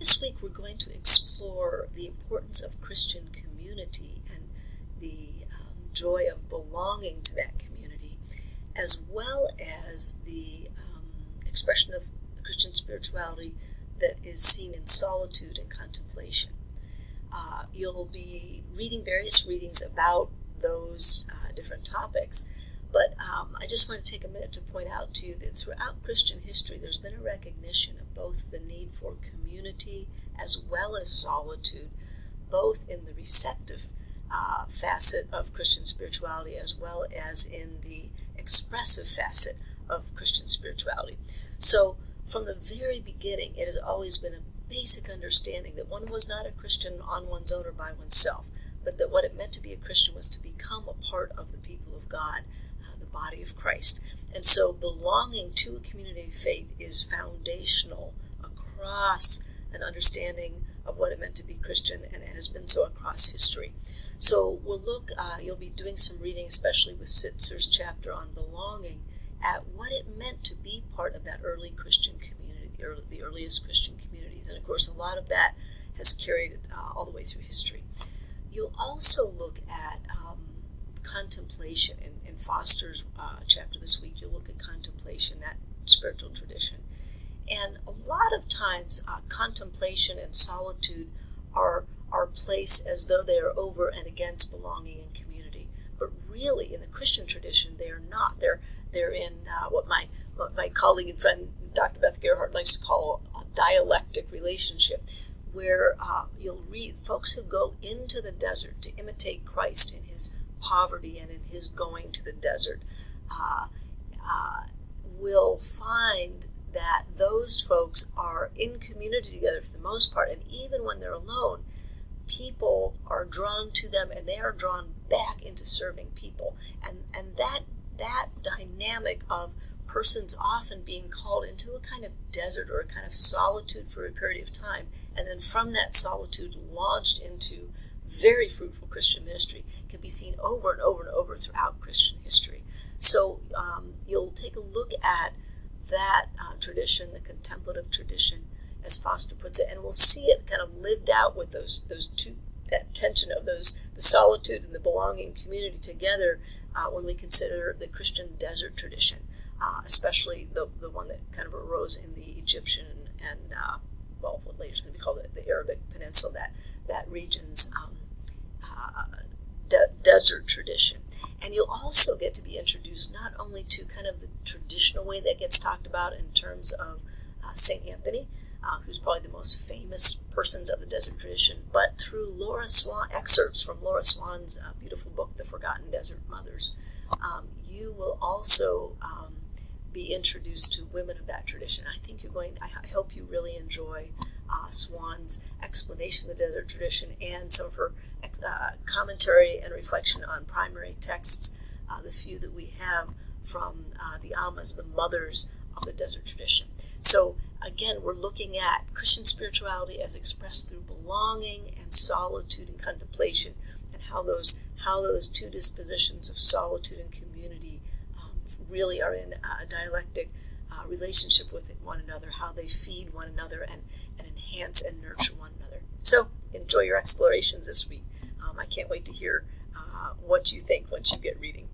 This week we're going to explore the importance of Christian community and the joy of belonging to that community, as well as the expression of Christian spirituality that is seen in solitude and contemplation. You'll be reading various readings about those different topics, but I just want to take a minute to point out to you that throughout Christian history there's been a recognition of both the need for community as well as solitude, both in the receptive facet of Christian spirituality as well as in the expressive facet of Christian spirituality. So from the very beginning, it has always been a basic understanding that one was not a Christian on one's own or by oneself, but that what it meant to be a Christian was to become a part of the people of God, the body of Christ. And so belonging to a community of faith is foundational across an understanding of what it meant to be Christian, and it has been so across history. So we'll look, you'll be doing some reading, especially with Sitzer's chapter on belonging, at what it meant to be part of that early Christian community, the earliest Christian communities. And of course, a lot of that has carried all the way through history. You'll also look at contemplation. In Foster's chapter this week, you'll look at contemplation, that spiritual tradition. And a lot of times, contemplation and solitude are placed as though they are over and against belonging in community. But really, in the Christian tradition, they are not. They're in what my colleague and friend Dr. Beth Gerhardt likes to call a dialectic relationship, where you'll read folks who go into the desert to imitate Christ in his poverty and in his going to the desert will find that those folks are in community together for the most part, and even when they're alone, people are drawn to them and they are drawn back into serving people. And that dynamic of persons often being called into a kind of desert or a kind of solitude for a period of time, and then from that solitude launched into very fruitful Christian ministry, can be seen over and over and over throughout Christian history. So you'll take a look at that tradition, the contemplative tradition, as Foster puts it, and we'll see it kind of lived out with those two, that tension of the solitude and the belonging community together when we consider the Christian desert tradition, especially the one that kind of arose in the Egyptian and what later is going to be called the Arabic Peninsula, that region's desert tradition. And you'll also get to be introduced not only to kind of the traditional way that gets talked about in terms of St. Anthony, who's probably the most famous persons of the desert tradition, but through excerpts from Laura Swan's beautiful book, The Forgotten Desert Mothers. You will also be introduced to women of that tradition. I hope you really enjoy Swan's explanation of the desert tradition and some of her commentary and reflection on primary texts, the few that we have from the Almas, the mothers of the desert tradition. So again, we're looking at Christian spirituality as expressed through belonging and solitude and contemplation, and how those two dispositions of solitude and community really are in a dialectic relationship with one another, how they feed one another and enhance and nurture one another. So enjoy your explorations this week. I can't wait to hear what you think once you get reading.